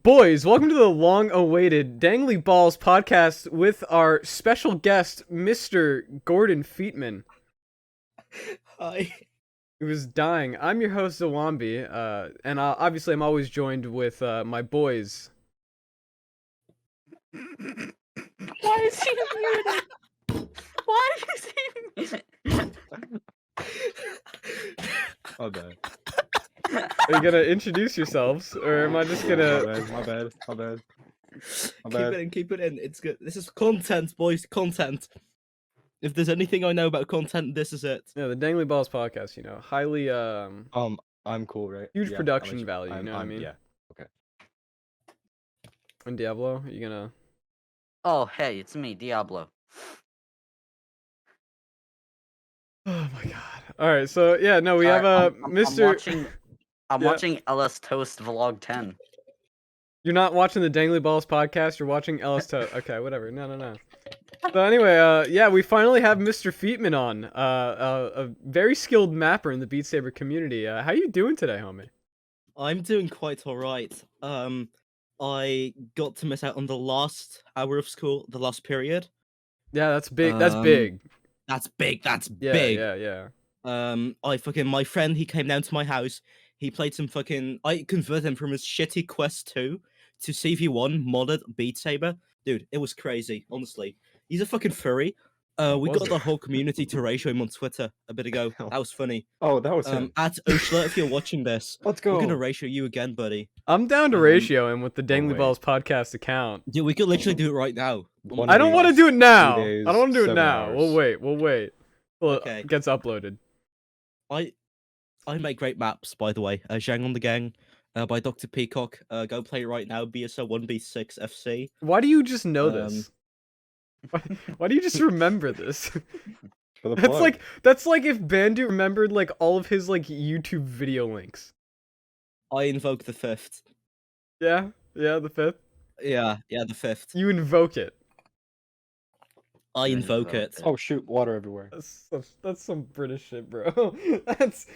Boys, welcome to the long-awaited Dangly Balls podcast with our special guest, Mr. Gordon Feetman, Hi. who is dying. I'm your host, Zawambi, and obviously I'm always joined with my boys. Why is he muted? Why is he muted? My bad. Are you gonna introduce yourselves, or am I just gonna... My bad. Keep it in. It's good. This is content, boys. Content. If there's anything I know about content, this is it. Yeah, the Dangly Balls podcast, highly, I'm cool, right? huge Yeah, production I'm value, you know what I mean? Yeah. Okay. And Diablo, are you gonna... Oh, hey, it's me, Diablo. Oh my god. Alright, so, yeah, no, we have, I'm Mr... I'm Yeah. watching LS Toast Vlog 10. You're not watching the Dangly Balls podcast, you're watching Ellis Okay, whatever. No. So anyway, yeah, we finally have Mr. Feetman on. A very skilled mapper in the Beat Saber community. How you doing today, homie? I'm doing quite alright. I got to miss out on the last hour of school, the last period. Yeah, that's big. That's Um, big. That's big. That's Yeah, big. yeah. My friend, he came down to my house. He played some I converted him from his shitty Quest 2 to CV1 modded Beat Saber. Dude, it was crazy, honestly. He's a fucking furry. We Was got it? the whole community to ratio him on Twitter a bit ago. That was funny. Oh, that was him. At Ushla, if you're watching this, Let's go. we're gonna ratio you again, buddy. I'm down to ratio him with the Dangly wait. Balls podcast account. Dude, we could literally do it right now. One I don't week, want to do it now. 3 days, I don't want to do it 7 now. hours. We'll wait. Well, Okay. it gets uploaded. I make great maps, by the way. Zhang on the Gang, by Dr. Peacock. Go play it right now. BSO 1B6 FC. Why do you just know this? Why do you just remember this? For the That's plug. that's like if Bandu remembered like all of his like YouTube video links. I invoke the fifth. Yeah, the fifth. Yeah, the fifth. You invoke it. I invoke it. Oh shoot, water everywhere. That's some British shit, bro. that's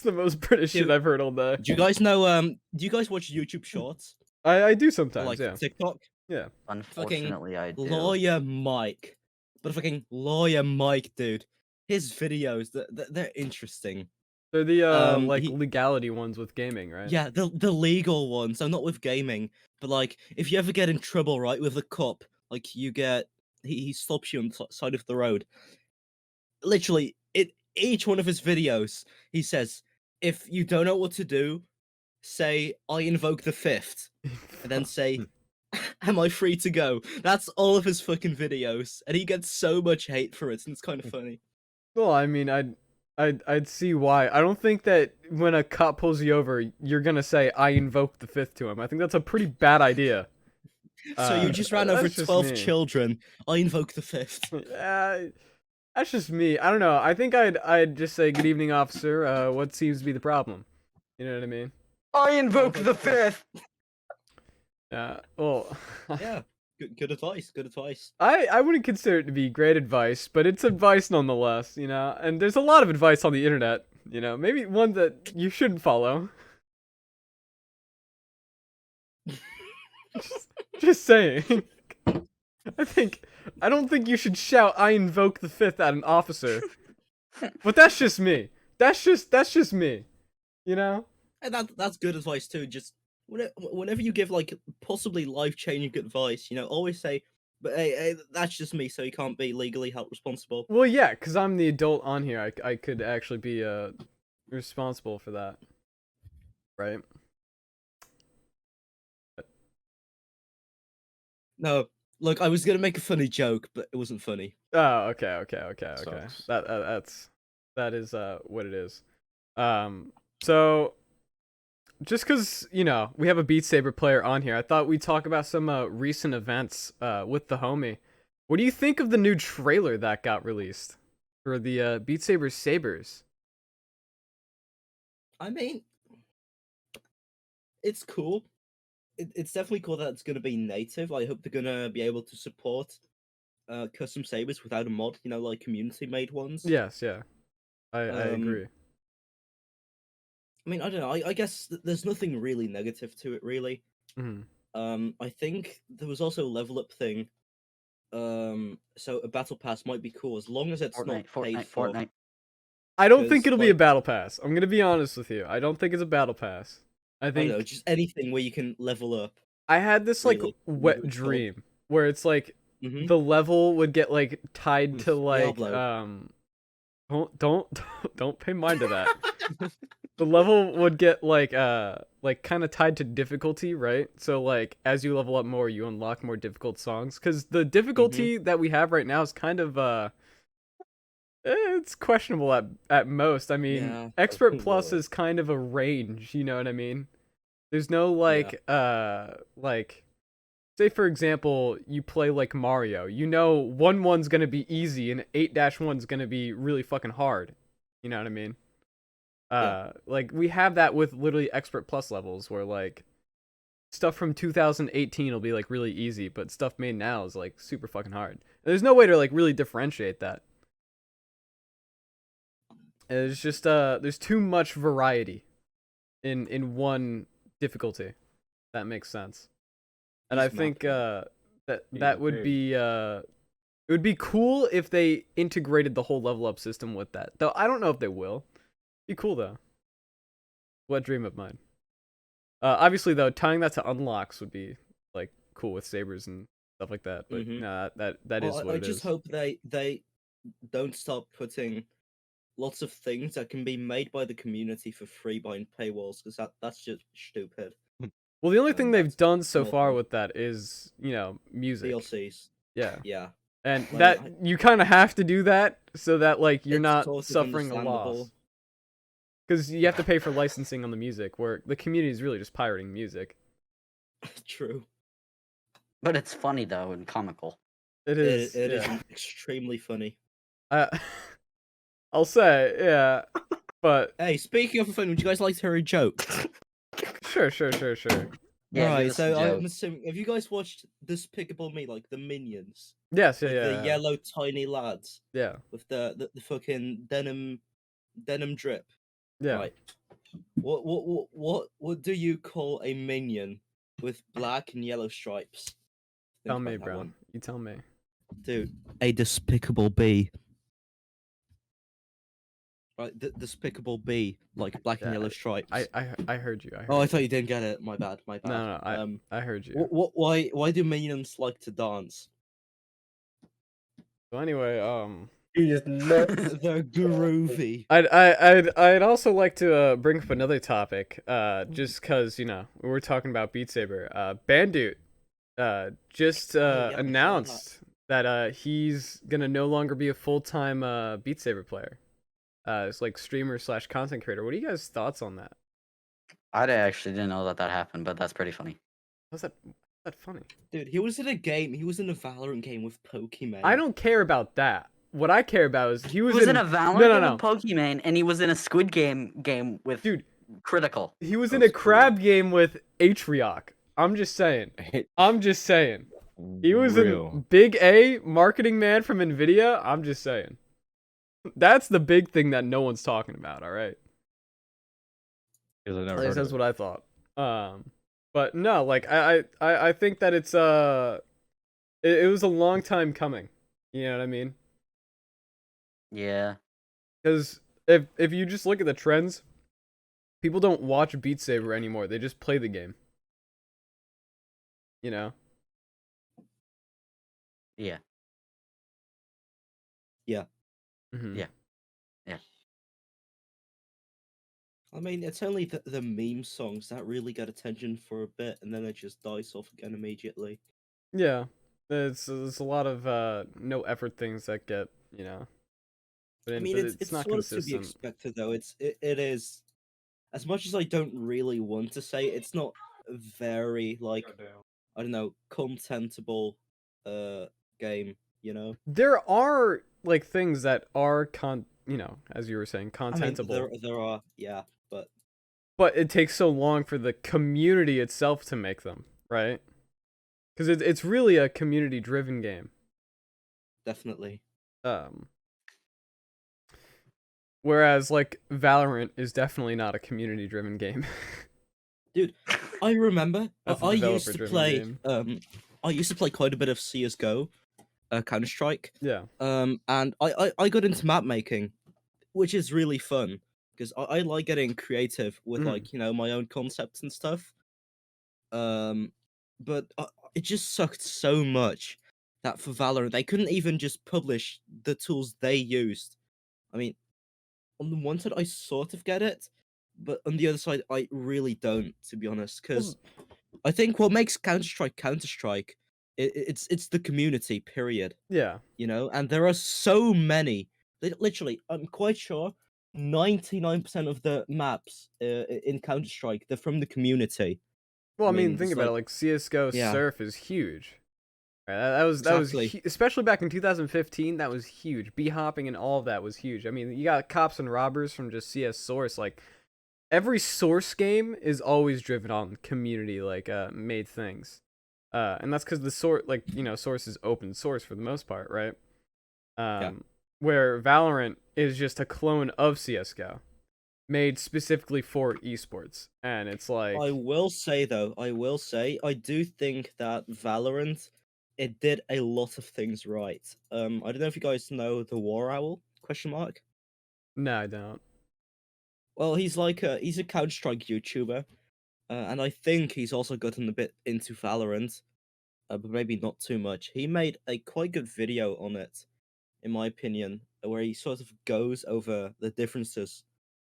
the most British shit Dude. I've heard all day. Do you guys know? Do you guys watch YouTube Shorts? I do Or, sometimes, like yeah. TikTok. Yeah. Unfortunately, I do. Lawyer Mike, but fucking Lawyer Mike, dude. His videos, they're interesting. They're the like he- legality ones with gaming, right? Yeah, the legal ones. So not with gaming, but like if you ever get in trouble, right, with a cop, like you get he stops you on the side of the road. Literally, each one of his videos, he says, if you don't know what to do, say I invoke the fifth, and then say, am I free to go? That's all of his fucking videos, and he gets so much hate for it, and it's kind of funny. Well, I mean, I'd see why. I don't think that when a cop pulls you over, you're gonna say I invoke the fifth to him. I think that's a pretty bad idea. So you just ran over that's just 12 me. children. I invoke the fifth. That's just me. I don't know. I think I'd just say good evening, officer. What seems to be the problem? You know what I mean? I invoke the fifth! Yeah. Well. Yeah, good advice. Good advice. I wouldn't consider it to be great advice, but it's advice nonetheless, And there's a lot of advice on the internet, Maybe one that you shouldn't follow. just saying. I don't think you should shout "I invoke the fifth" at an officer. But that's just me. That's just me. And that's good advice too. Just whenever you give like possibly life-changing advice, always say, "But hey, that's just me," so you can't be legally held responsible. Well, yeah, because I'm the adult on here. I could actually be responsible for that, right? No, look, I was gonna make a funny joke, but it wasn't funny. Oh, okay. Sucks. That is what it is. So just because we have a Beat Saber player on here, I thought we'd talk about some recent events with the homie. What do you think of the new trailer that got released for the Beat Saber Sabers? I mean, it's cool. It's definitely cool that it's gonna be native. I hope they're gonna be able to support custom sabers without a mod. Like community-made ones. Yes, yeah, I agree. I mean, I don't know. I guess there's nothing really negative to it, really. Mhm. I think there was also a level up thing. So a battle pass might be cool as long as it's not paid for. Fortnite. I don't think 'Cause, it'll be a like- battle pass. I'm gonna be honest with you. I don't think it's a battle pass. I I don't think know, just anything where you can level up. I had this like Really, wet it's called. dream where it's like Mhm. the level would get like tied to like Diablo. don't pay mind to that. The level would get like kind of tied to difficulty, right? So like as you level up more, you unlock more difficult songs cuz the difficulty that we have right now is kind of it's questionable at most. I mean, Yeah. expert plus Really? is kind of a range, you know what I mean? There's no like say for example, you play like Mario. You know 1-1's going to be easy and 8-1's going to be really fucking hard. You know what I mean? Like we have that with literally expert plus levels where like stuff from 2018 will be like really easy, but stuff made now is like super fucking hard. There's no way to like really differentiate that. It's just there's too much variety in one difficulty. That makes sense. And I He's think mapping. that would be it would be cool if they integrated the whole level up system with that. Though I don't know if they will. Be cool though. What dream of mine. Obviously though, tying that to unlocks would be like cool with sabers and stuff like that. But nah, that is Well, what I it just is. hope they don't start putting lots of things that can be made by the community for free behind paywalls, because that's just stupid. Well, the only thing they've That's done so more far fun. with that is, music. DLCs. Yeah. Yeah. And Like, that you kind of have to do that so that like you're it's not sort of suffering a understandable. loss. Because you have to pay for licensing on the music, where the community is really just pirating music. True. But it's funny though and comical. It is. It is Yeah. extremely funny. I'll say, yeah. But Hey, speaking of fun, would you guys like to hear a joke? sure. Yeah, give Right, us so a joke. I'm assuming, have you guys watched Despicable Me, like the Minions? Yes, Like the yeah. yellow tiny lads Yeah. with the fucking denim drip. Yeah. Right. What do you call a minion with black and yellow stripes? Think Tell about me, that bro. one. You tell me. Dude, a despicable bee. Right, despicable bee, like black and Yeah, yellow stripes. I heard you. Oh, I thought you didn't get it. My bad. No, I heard you. Why do minions like to dance? So anyway, You just nuts. They're groovy. I'd also like to bring up another topic, just cause we're talking about Beat Saber. Bandit, just yeah, I saw announced that he's gonna no longer be a full-time Beat Saber player. It's like streamer slash content creator. What are you guys' thoughts on that? I actually didn't know that happened, but that's pretty funny. How's that funny? Dude, he was in a game. He was in a Valorant game with Pokemon. I don't care about that. What I care about is he was in a Valorant game no. with Pokemon, and he was in a Squid game with Dude, Critical. he was in a crab game with Atrioc. I'm just saying. He was in Big A, marketing man from Nvidia. I'm just saying. That's the big thing that no one's talking about, all right? Because I At never least heard that's of what I thought. But no, like I think that it's it was a long time coming. You know what I mean? Yeah. Because if you just look at the trends, people don't watch Beat Saber anymore. They just play the game. You know? Yeah. Yeah. Mm-hmm. Yeah. Yeah. I mean, it's only the meme songs that really get attention for a bit, and then it just dies off again immediately. Yeah. It's a lot of no effort things that get, I mean, it's not sort of to be consistent. expected, though. It is, as much as I don't really want to say, it's not very like I don't know, contentable game. There are like things that are as you were saying, I mean, contentable. there are, yeah, But it takes so long for the community itself to make them, right? Because it's really a community-driven game. definitely. Whereas like Valorant is definitely not a community-driven game. Dude, I remember That's a I used to developer-driven play game. I used to play quite a bit of CS:GO, Counter Strike. Yeah. And I got into map making, which is really fun because I like getting creative with Mhm. my own concepts and stuff. Um, but it just sucked so much that for Valorant they couldn't even just publish the tools they used. I mean, on the one side I sort of get it, but on the other side I really don't, to be honest, because I think what makes Counter Strike, it's the community. Period. Yeah. And there are so many. Literally, I'm quite sure 99% of the maps in Counter Strike they're from the community. Well, I I mean, mean, think it's about it. like Like CS:GO yeah, Surf is huge. Right? That was exactly. especially back in 2015. That was huge. B hopping and all of that was huge. I mean, you got cops and robbers from just CS Source. Like every Source game is always driven on community made things. And that's because the Source is open source for the most part, right? Yeah. Where Valorant is just a clone of CS:GO, made specifically for esports, and it's like, I will say though, I do think that Valorant it did a lot of things right. I don't know if you guys know the War Owl question mark. no, I don't. Well, he's a Counter Strike YouTuber, and I think he's also gotten a bit into Valorant, but maybe not too much. He made a quite good video on it, in my opinion, where he sort of goes over the differences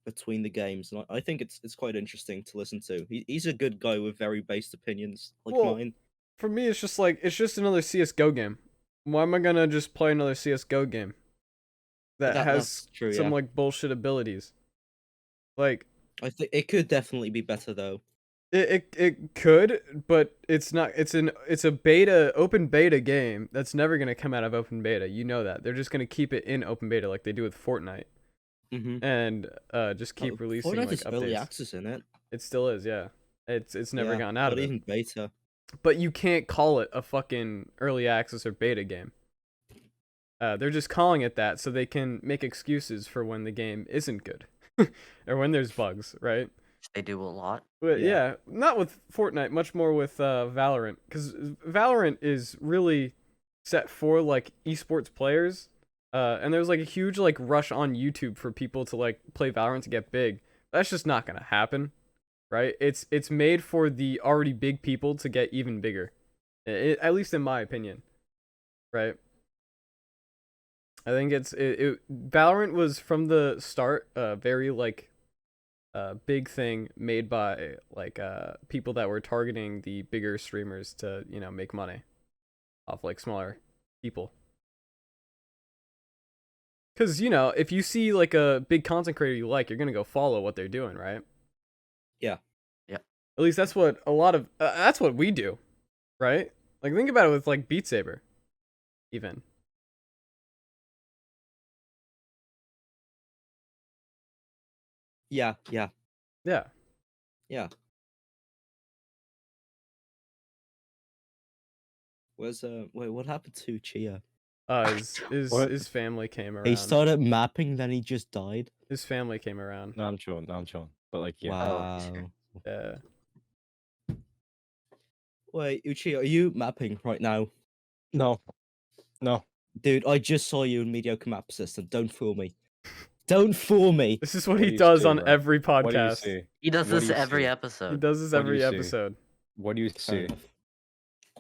between the games, and I think it's quite interesting to listen to. He's a good guy with very based opinions like Well, mine. for me, it's just like it's just another CS:GO game. Why am I gonna just play another CS:GO game that has That's true, some yeah. like bullshit abilities? Like I think it could definitely be better though. it could, but it's not. It's a beta, open beta game that's never gonna come out of open beta. You know that. They're just gonna keep it in open beta like they do with Fortnite, Mm-hmm. and just keep releasing Fortnite like is early updates. access in it. It still is, yeah. It's never Yeah, gotten out not of it. even beta. But you can't call it a fucking early access or beta game. They're just calling it that so they can make excuses for when the game isn't good or when there's bugs, right? They do a lot. But Yeah. yeah, not with Fortnite, much more with Valorant, because Valorant is really set for like esports players, and there's like a huge like rush on YouTube for people to like play Valorant to get big. That's just not gonna happen, right? It's made for the already big people to get even bigger, at least in my opinion, right? I think Valorant was from the start very like big thing made by like people that were targeting the bigger streamers to, make money off like smaller people. Cuz if you see like a big content creator you like, you're going to go follow what they're doing, right? Yeah. Yeah. At least that's what a lot of that's what we do, right? Like think about it with like Beat Saber even. Yeah, yeah, Yeah. yeah. Wait, what happened to Chia? What? His family came He around. started mapping, then he just died. His family came around. No, I'm chilling. No, I'm chilling. But like, yeah. Oh, Wow. Yeah. Wait, Uchi, are you mapping right now? No, no. Dude, I just saw you in mediocre map assistant. Don't fool me. Don't fool me. This is what What he do you does see, on bro? every What do you podcast. see? he does What do this you every see? He episode. does this What do every you see? episode. What do you Fair see? enough.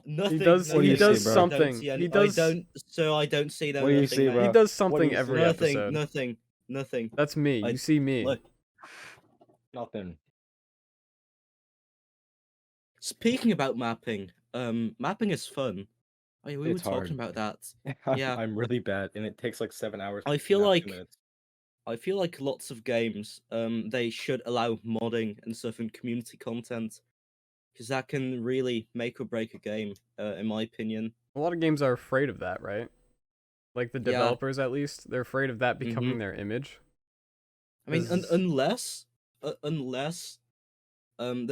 Nothing. does- What do he you does see, bro? I don't something. see any, He does- I don't see no What do you nothing, see, mate. bro? He does What do something you every see? episode. Nothing. That's me. I- You see me. Look, Nothing. speaking about mapping, mapping is fun. We were It's talking hard. about that. Yeah. I'm really bad, and it takes like 7 hours. I to feel map like 2 minutes. lots of games, they should allow modding and stuff and community content, because that can really make or break a game, in my opinion. A lot of games are afraid of that, right? Like the Yeah. developers, at least, they're afraid of that becoming Mhm. their image. I mean, 'Cause- unless the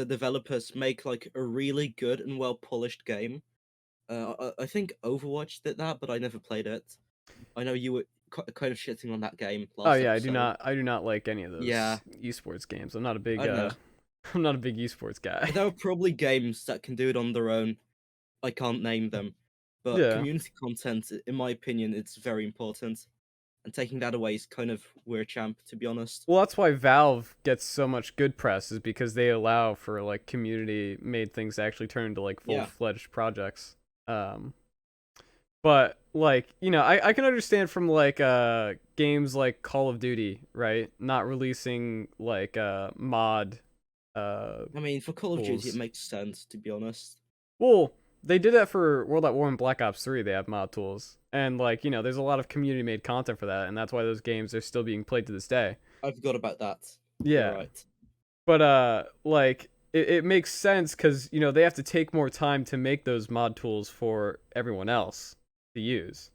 developers make like a really good and well polished game. I think Overwatch did that, but I never played it. I know you were kind of shitting on that game Oh last yeah, episode. I do not like any of those Yeah. esports games. I'm not a big I don't know. I'm not a big esports guy. There are probably games that can do it on their own. I can't name them, but Yeah. community content, in my opinion, it's very important. And taking that away is kind of we're champ, to be honest. Well, that's why Valve gets so much good press, is because they allow for like community made things to actually turn into like Yeah. full-fledged projects. But like, I can understand from like games like Call of Duty, right? Not releasing like mod I mean, for Call of Duty, it tools. makes sense, to be honest. Well, they did that for World at War and Black Ops 3. They have mod tools. And like, there's a lot of community made content for that, and that's why those games are still being played to this day. I forgot about that. Yeah. You're right. But like it makes sense because they have to take more time to make those mod tools for everyone else to use,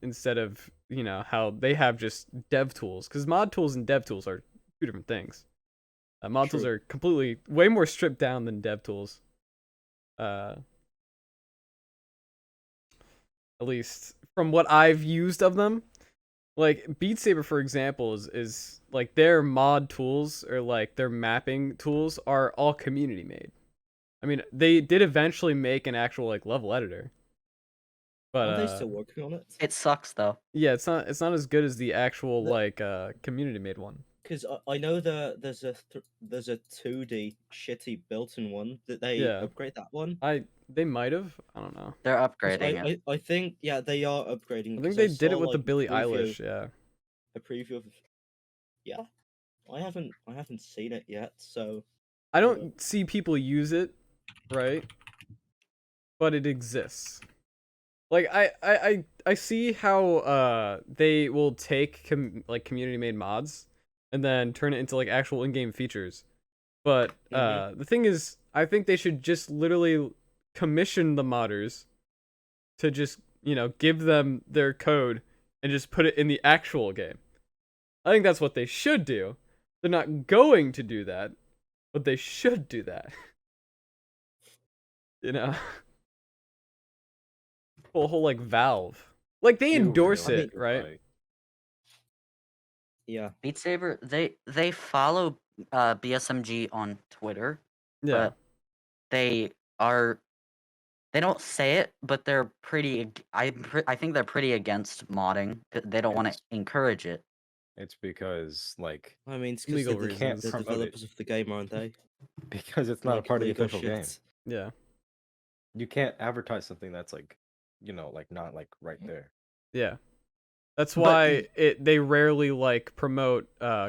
instead of how they have just dev tools, because mod tools and dev tools are two different things. Mod tools True. are completely way more stripped down than dev tools, at least from what I've used of them. Like Beat Saber, for example, is like their mod tools, or like their mapping tools, are all community made. I mean, they did eventually make an actual like level editor, but Are they still working on it? It sucks though. yeah, it's not as good as the actual The- like community made one. Because I know there's a 2D shitty built-in one. Did they Yeah. upgrade that one? They might have, I don't know. They're 'Cause upgrading it. I think, yeah, they are upgrading. I think 'cause they did it saw, with the like, Billie Eilish. Yeah. a preview of. Yeah, I haven't seen it yet, so I don't see people use it, right? But it exists. Like I see how they will take like community made mods and then turn it into like actual in-game features. But the thing is, I think they should just literally commission the modders to just, give them their code and just put it in the actual game. I think that's what they should do. They're not going to do that, but they should do that. you know? Whole like Valve. Like they You endorse really it, right? like- yeah. Beat Saber, they follow BSMG on Twitter, Yeah. but they don't say it, but they're pretty. I think they're pretty against modding. They don't want to It's- encourage it. It's because like I mean, it's because Legal they're reasons. the Promote it. developers of the game, aren't they? because it's not a Make part of the illegal official game. shit. Yeah. You can't advertise something that's like, like not like right there. Yeah. That's But why they rarely like promote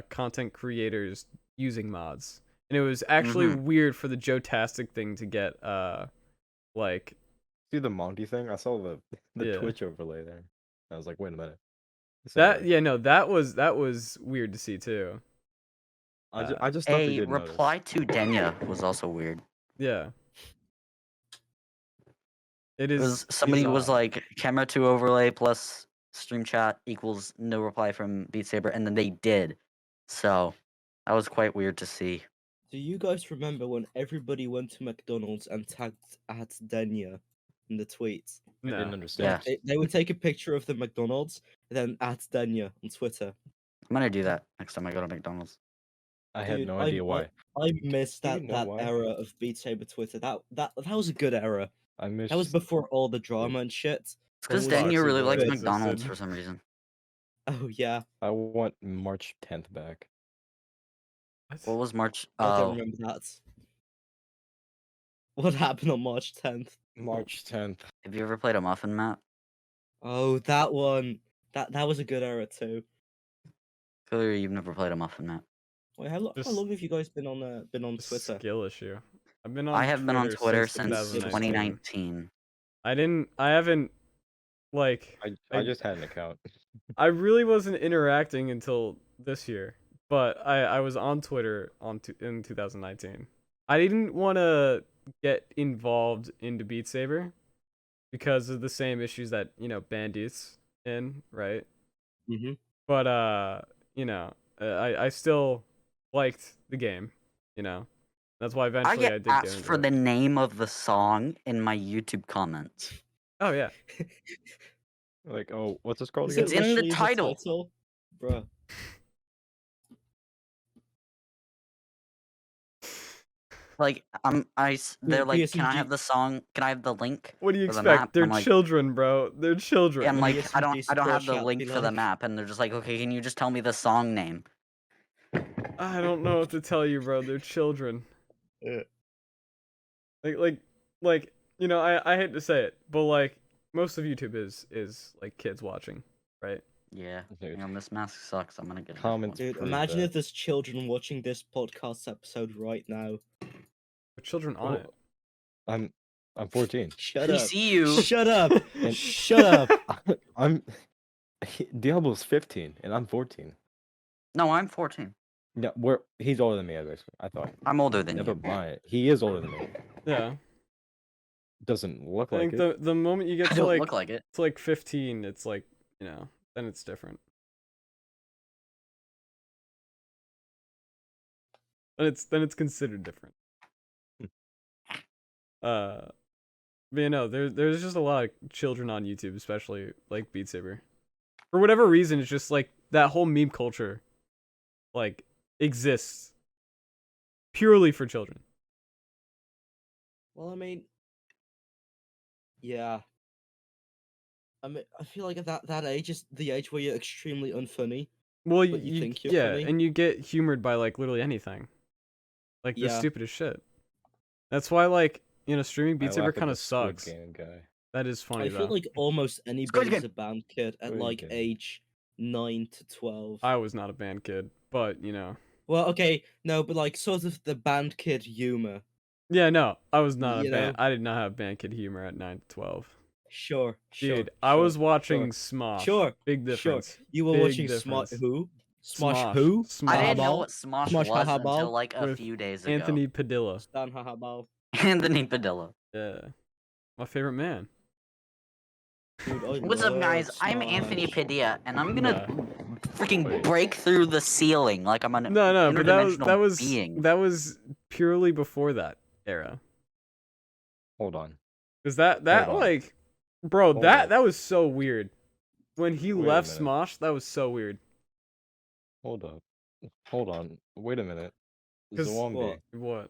content creators using mods. And it was actually Mhm. weird for the Joe Tastic thing to get like See the Monty thing? I saw the Yeah. Twitch overlay there. I was like, wait a minute. This ain't that. right. Yeah, no, that was weird to see too. I just thought they A did notice. reply to Denya was also weird. Yeah. It It is. was somebody is was odd. like camera 2 overlay plus stream chat equals no reply from Beat Saber, and then they did. So that was quite weird to see. Do you guys remember when everybody went to McDonald's and tagged at Denya in the tweets? I didn't No. understand. They would take a picture of the McDonald's and then at Denya on Twitter. I'm gonna do that next time I go to McDonald's. I had Dude, no idea why. I missed Do you that know that why? era of Beat Saber Twitter. That was a good era. I missed. That was before all the drama and shit. It's because It was Denya really Toxic likes Boy McDonald's existed. for some reason. Oh yeah, I want March 10th back. What was March? I don't Oh, remember that. What happened on March 10th? March 10th. have you ever played a muffin map? Oh, that one. That was a good era too. Clearly, you've never played a muffin map. Wait, how Just- long have you guys been on Twitter? Skill issue. I've been on. I have been on Twitter since since 2019. 2019. I haven't like. I just had an account. I really wasn't interacting until this year, but I was on Twitter in 2019. I didn't want to get involved into Beat Saber because of the same issues that Bandit's in, right? Mm-hmm. But I still liked the game, That's why I eventually I get did get asked into for it. the name of the song in my YouTube comments. Oh yeah. Like, oh, what's this called Is again? It's in the literally title. Bruh. Like they're like, can I have BSMG the song? Can I have the link What do you for the map? expect? They're I'm like, children, bro. They're yeah, children. I'm like, I BSMG don't have the support chat link be for the like, map, and they're just like, okay, can you just tell me the song name? I don't know what to tell you, bro. They're children. Yeah. Like, like, you know, I hate to say it, but like, most of YouTube is like kids watching, right? Yeah, Dude, this mask sucks. I'm gonna get a different comments one. Dude, prove imagine that. if there's children watching this podcast episode right now. There's children on it. I'm 14. Shut We up. see you. Shut up. And- Shut up. I'm Diablo's 15 and I'm 14. No, I'm 14. Yeah, he's older than me, basically. I thought. I'm older than Never you. mind. He is older than me. Yeah. Doesn't look I like think it. the moment you get I to don't like look like it. to like 15, it's like, you know, then it's different. Then it's considered different. But you know, there's just a lot of children on YouTube, especially like Beat Saber. For whatever reason, it's just like that whole meme culture, like, exists purely for children. Well, I mean, yeah. I mean, I feel like at that age is the age where you're extremely unfunny. Well, But you think you're yeah, funny? and you get humored by like literally anything, like the Yeah. stupidest shit. That's why, like, you know, streaming Beat I Saber laugh at kind the of Squid sucks. Game guy. That is funny I though. feel like almost anybody's Game. a band kid at Squid like Game. age 9 to 12. I was not a band kid, but you know, Well, okay, no, but like sort of the band kid humor. yeah, no, I was not a You band. know? I did not have band kid humor at 9 to 12. Sure, Dude, sure. I was sure, watching sure. Smosh. Sure, Big Sure. difference. You were Big watching difference. who? Smosh. Who? Smosh. I didn't know Hahabal? what Smosh Smosh was Hahabal? until like a With few days ago. Anthony Padilla. Stan Hahabal. Anthony Padilla. Yeah, my favorite man. Dude, I What's up, love guys? I'm Smosh. Anthony Padilla, and I'm gonna freaking Wait. break through the ceiling like I'm an No, but interdimensional being. that was purely before that era. Hold on. Cause that Hold on. like, bro, Hold that up. that was so weird. When he Wait a left minute. Smosh, that was so weird. Hold up. Hold on. Wait a minute. 'Cause Zombie. What?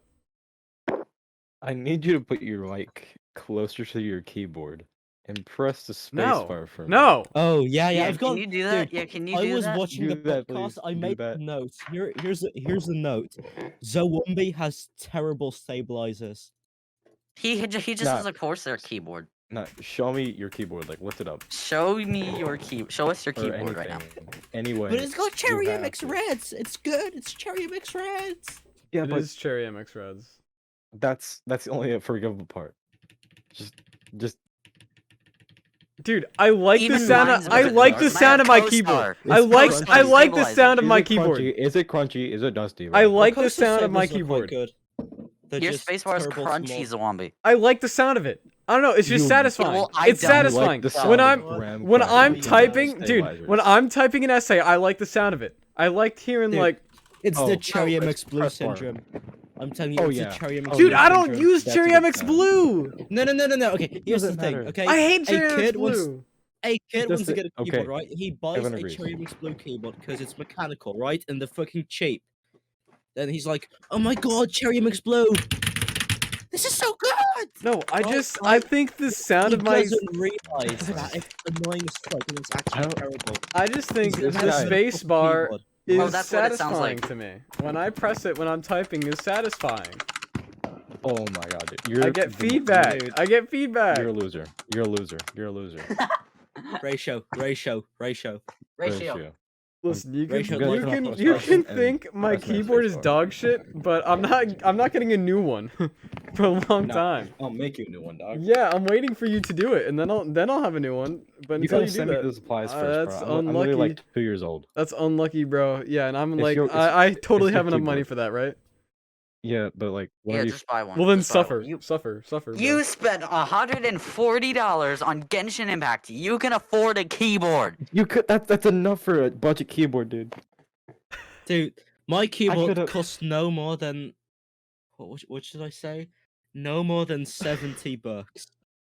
I need you to put your mic closer to your keyboard and press the No. spacebar for me. No. Oh yeah, Yeah, I've can got. you do that? Dude, Yeah, can you I do was that? watching Do the that, podcast. please. I Do made that. notes. Here's the note. Zombie has terrible stabilizers. He just Nah. has a Corsair keyboard. No, show me your keyboard. Like, lift it up. Show me your Show us your Or keyboard right now. anything. Anyway. But it's got you Cherry have MX to. Reds. It's good. It's Cherry MX Reds. Yeah, It but is Cherry MX Reds. that's the only forgivable part. Just Dude, I like the Even sound. mine's I better like than the yours. Mine sound have of my CoStar. keyboard. It's I like crunchy. I like the Stabilizer. sound of is my it keyboard. crunchy? Is it crunchy? Is it dusty? I Right? like the Coaster sound of my Sabers are quite keyboard. Good. They're Your just spacebar is terrible crunchy, small. zombie. I like the sound of it. I don't know. It's just You- satisfying. well, I It's don't. You like satisfying. the When sound I'm of graham when crackers I'm and typing, dude. stabilizers. When I'm typing an essay, I like the sound of it. I like hearing Dude, like, It's Oh, the Cherry it's MX Blue press bar. syndrome. I'm telling you, Oh, it's yeah. the Cherry MX Oh, dude, Blue I don't syndrome. use That's Cherry a good MX sound. Blue. No. Okay, here's the Doesn't thing. matter. Okay, I hate Cherry a MX kid wants Blue. a kid wants to Doesn't- get a keyboard, okay. right? He buys Evan a agrees. Cherry MX Blue keyboard because it's mechanical, right? And they're fucking cheap. Then he's like, "Oh my god, Cherry MX Blue! This is so good!" No, I Right, just right. I think the sound He of my doesn't realize that it's annoying as fuck and it's actually don't- terrible. I just think He's the This guy- space bar keyboard. is Oh, that's what it sounds satisfying like. to me. When I press it when I'm typing is satisfying. Oh my god, dude. You're I get the- feedback. dude. I get feedback. You're a loser. You're a loser. You're a loser. Ratio. Ratio. Listen, you can Ratio you like can an you opposite can and think my press my keyboard is spacebar. dog shit, but I'm not getting a new one for a long No. time. I'll make you a new one, dog. Yeah, I'm waiting for you to do it, and then I'll have a new one. But You until gotta you do send me that, the supplies first, that's bro. I'm literally unlucky. like 2 years old. That's unlucky, bro. Yeah, and I'm It's like, your- I totally it's your have enough money keyboard. for that, right? Yeah, but like, Yeah, whenever you just buy one. Well, then Just buy one. suffer, You suffer. Bro. you spent $140 on Genshin Impact. You can afford a keyboard. you could that's enough for a budget keyboard, dude. Dude, my keyboard could've- costs no more than what should I say? No more than $70. And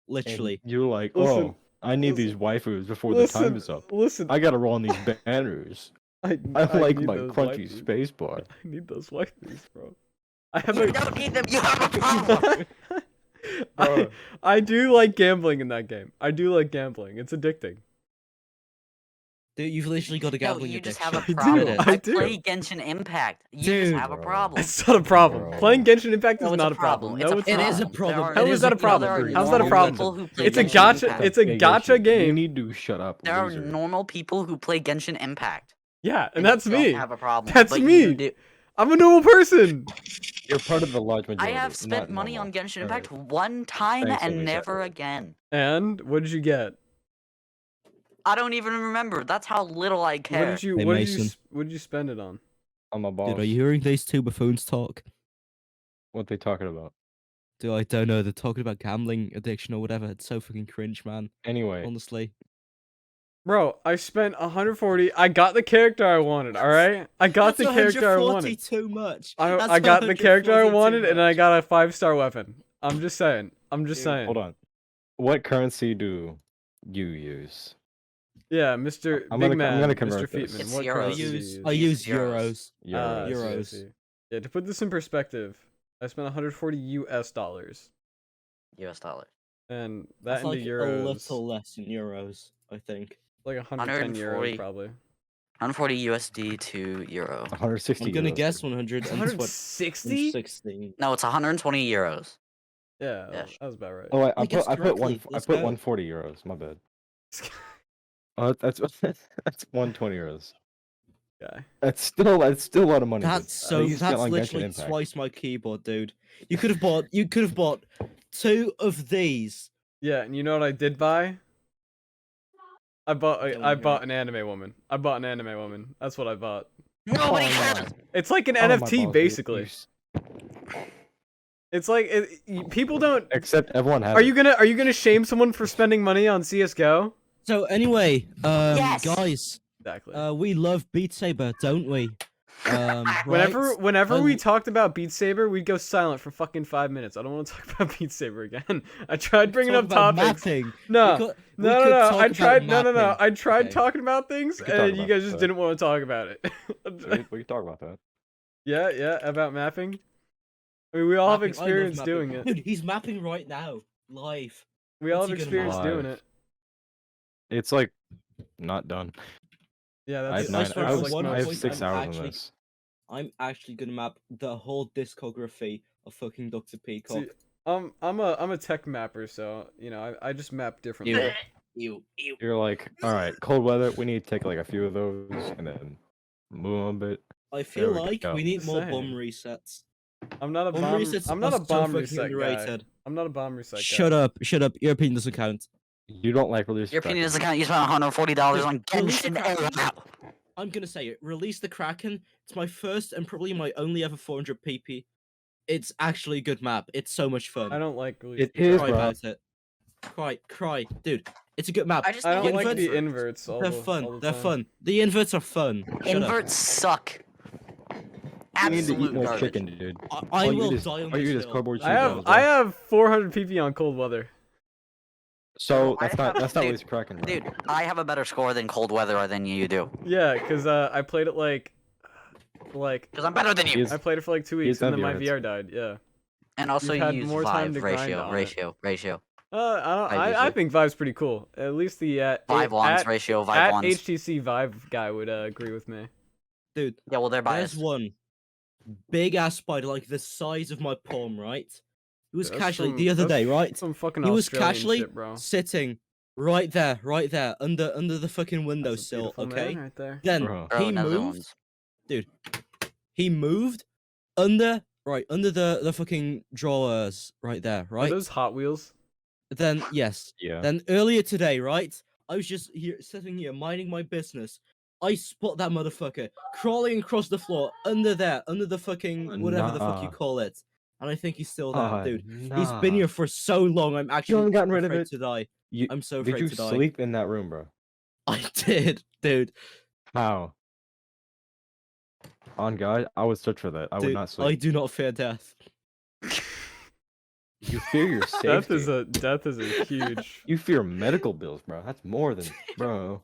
Literally. you're like, Listen, oh, I need listen, these waifus before the time is up. Listen, I gotta roll on these banners. I like need my those crunchy waifus. spacebar. I need those waifus, bro. I have You a. don't need them. You have a problem. I, I do like gambling in that game. I do like gambling. It's addicting. Dude, you've literally got a No, gambling you just addiction. have a I do, problem. I I do. play Genshin Impact. You just Dude. have a Bro. problem. It's not a problem. Bro. Playing Genshin Impact is No, it's not a a problem. problem. No, it's It's a not. It is a problem. problem. There How are- is that a no, problem? there are How's that a normal problem? people who play It's a Genshin gotcha. Impact. It's a Hey, gotcha Genshin, You game. need to shut up, There are loser. normal people who play Genshin Impact. Yeah, and you that's don't me. Have a problem. That's but me. You do. I'm a normal person. You're part of the large I majority. have spent not money normal. on Genshin Alright. Impact one time Thanks, and Amy never Saber. again. And what did you get? I don't even remember. That's how little I care. What did you? Hey, What did you? Mason. What did you spend it on? I'm a boss. Dude, are you hearing these two buffoons talk? What they talking about? Dude, I don't know. They're talking about gambling addiction or whatever. It's so fucking cringe, man. Anyway, Honestly. Bro, I spent 140. I got the character I wanted. All right, I got the character I wanted. too much. I got the character I wanted, and I got a 5-star weapon. I'm just saying. I'm just saying. hold on. What currency do you use? Yeah, Mr. I'm Big gonna- Man, I'm gonna Mr. convert this. Feetman. It's What euros. currency do you use? I use Euros. euros. Ah, I see, I Euros. see. Yeah, to put this in perspective, I spent 140 US dollars, US dollars. and that That's into like euros, a little less in euros, I think. like 110 euros 140. probably. 140 USD to euro. 160. I'm gonna euros, guess dude. 160? 116. No, it's 120 euros. Yeah, Ish. that was about right. Oh, wait, I guessed I put correctly. I Let's put go. 140 euros. My bad. Oh, that's 120 euros. Guy. That's still a lot of money. dude. That's so. you spent That's on Genshin literally Impact. twice my keyboard, dude. You could have bought. You could have bought 2 of these. Yeah, and you know what I did buy? I bought Don't I hear bought an anime woman. I bought an anime woman. That's what I bought. Nobody Oh, cares. no. It's like an Oh, my NFT balls, dude. basically. It's like people don't. Except everyone has. Are you gonna shame someone for spending money on CS:GO? So anyway, Yes! guys, Exactly. we love Beat Saber, don't we? Whenever right? we I- talked about Beat Saber, we'd go silent for fucking 5 minutes. I don't want to talk about Beat Saber again. I tried bringing talk up about topics. mapping. No, We could no. talk I about tried. No. mapping. I tried Okay. talking about things, We can talk and you about guys just that. didn't want to talk about it. We can talk about that. Yeah, about mapping. I mean, we all have Mapping, I love experience mapping. doing it. Dude, he's mapping right now, live. We all what's have he gonna experience map? doing it. It's like not done. Yeah, I that's have swear, I at have, one I have point, 6 I'm hours actually- on this. I'm actually gonna map the whole discography of fucking Dr. Peacock. See, I'm a tech mapper, so you know I just map differently. Ew. You're like, all right, cold weather. We need to take like a few of those and then move on a bit. I feel we like go. we need Just more saying. bomb resets. I'm not a Bomb bomb. resets I'm not are a so bomb fucking reset guy. underrated. I'm not a bomb reset guy. Shut up. Your opinion doesn't count. You don't like release. Your opinion tracking. doesn't count. You spent $140 on Release the Genshin Kraken. Impact. I'm gonna say it. Release the Kraken. It's my first and probably my only ever 400 PP. It's actually a good map. It's so much fun. I don't like. It is, Cry bro. about it. Cry, dude. It's a good map. I just I don't think like inverts- the inverts. All They're the, fun. all the They're time. fun. The inverts are fun. Shut up. Inverts suck. You need to eat Absolute more garbage. chicken, dude. I All you will eat is- die on all you this eat is hill. cardboard I have cheese. I have 400 PP on cold weather. So I that's not have- really dude, cracking. Bro. Dude, I have a better score than cold weather than you do. Yeah, cause I played it like Because I'm better than you. Yes. I played it for like 2 He's weeks and then my envious. VR died. Yeah. And also You've you had use more time Vive to grind on it. ratio. I think Vive's pretty cool. At least the Vive wands ratio, Vive at wands. HTC Vive guy would agree with me. Dude, Yeah, well they're there's biased. one big ass spider like the size of my palm, right? He was That's casually some- the other that's day, right? Some fucking He was Australian casually shit, bro. sitting right there, under the fucking That's a windowsill, beautiful okay? man right there. Then Bro. Bro, he another moved. ones. He moved under the fucking drawers right there, Are right? those Hot Wheels? Then yes. Yeah. Then earlier today, right? I was just here sitting here minding my business. I spot that motherfucker crawling across the floor under there, under the fucking whatever the fuck you Nah. call it. And I think he's still there, Ah, dude. He's been nah. here for so long. I'm actually haven't gotten rid of afraid it? to die. You, I'm so did afraid you to die. sleep in that room, bro? I did, dude. How? On God, I would search for that. I would Dude, not I sleep. do not fear death. You fear your safety. Death is a huge. You fear medical bills, bro. That's more than, bro.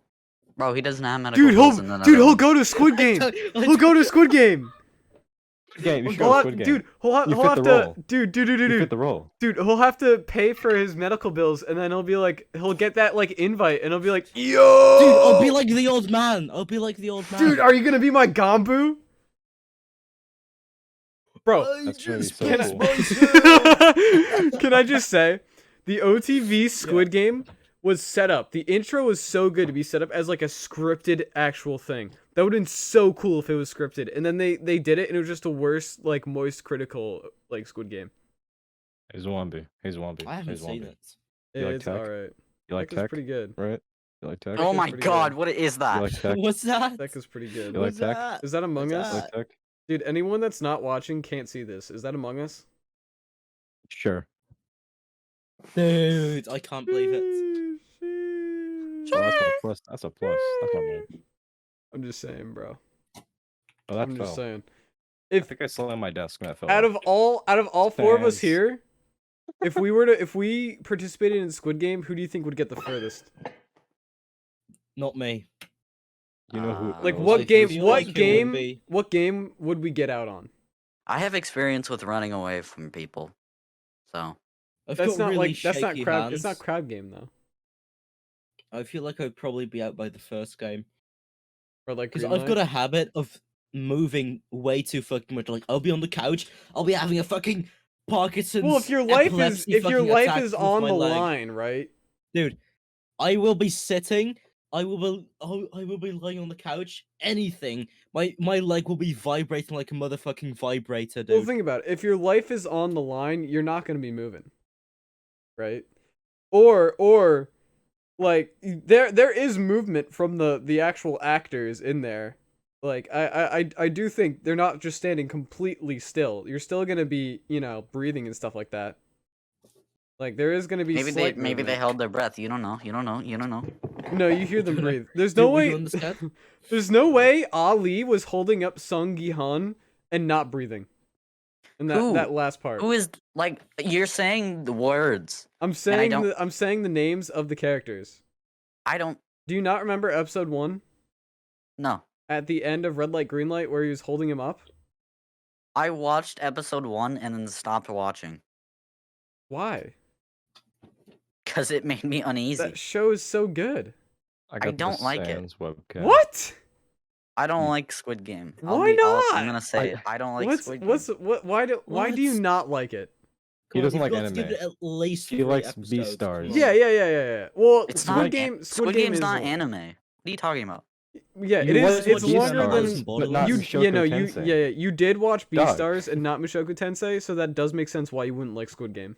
Bro, he doesn't have medical Dude, bills in the he'll Netherlands. go to Squid Game. I He'll go to Squid Game. Game. You should He'll go have, Squid Game. dude, he'll You have fit the to, role. dude, You fit the role. dude, he'll have to pay for his medical bills, and then he'll be like, he'll get that like invite, and he'll be like, yo, Dude, I'll be like the old man. I'll be like the old man. dude, are you gonna be my Gambu? Bro, That's gonna be so can cool. can I just say, the OTV Squid Game was set up. The intro was so good to be set up as like a scripted actual thing. That would have been so cool if it was scripted. And then they did it, and it was just a worse like moist critical like Squid Game. He's a Wombi. I haven't seen it. You like It's tech? alright. You like Tech is tech? pretty good. Right? You like tech? Oh is my pretty god, good. what is You that? like tech? What's that? Tech is pretty good. You like What's tech? that? Is that Among What's Us? You like tech? Dude, anyone that's not watching can't see this. Is that Among Us? Sure. Dude, I can't believe it. Oh, that's a plus. That's a plus. That's not bad. I'm just saying, bro. Oh, that I'm fell. just saying. I If think I slammed my desk when that fell. out of all four of us Stands. here, if we participated in Squid Game, who do you think would get the furthest? Not me. You know who? Like Oh, what I game? feel What like it would game? be- What game would we get out on? I have experience with running away from people. So, I've That's got not really like that's not shaky crowd. hands. It's not crowd game though. I feel like I'd probably be out by the first game. Or like Because I've got a habit of moving way too fucking much. Like, I'll be on the couch, I'll be having a fucking Parkinson's. Well, if your life is epilepsy if your fucking life attack is with on my the leg. line, right? Dude, I will be sitting. I will be lying on the couch. Anything. My leg will be vibrating like a motherfucking vibrator, dude. Well, think about it. If your life is on the line, you're not gonna be moving, right? Or like there is movement from the actual actors in there. Like I do think they're not just standing completely still. You're still gonna be breathing and stuff like that. Like there is gonna be maybe slight they movement. held their breath. You don't know. You don't know. You don't know. No, you hear them breathe. There's Dude, no were you way. on the set? There's no way Ali was holding up Sung Gi-hun and not breathing. In that Who? that last part. Who is like you're saying the words? I'm saying don't- I'm saying the names of the characters. I don't Do you not remember episode 1 know. at the end of Red Light Green Light where he was holding him up? I watched episode 1 and then stopped watching Why? because it made me uneasy. That show is so good. I got don't the like it. Sans webcam. What? I don't like Squid Game. Why I'm not? gonna say it. I don't like what's Squid Game. why do you What? not like it? He Come on, doesn't you've like got to give anime. it at least He 3 likes episodes, B-stars. come on. Yeah. Well, It's Squid not Game. Squid Game is is not anime. What are you talking about? Yeah, You it is. watched It's Beastars, longer Alice than in but not you. Mushoku Yeah, no, Tensei. you did watch Dog. Beastars and not Mushoku Tensei, so that does make sense why you wouldn't like Squid Game.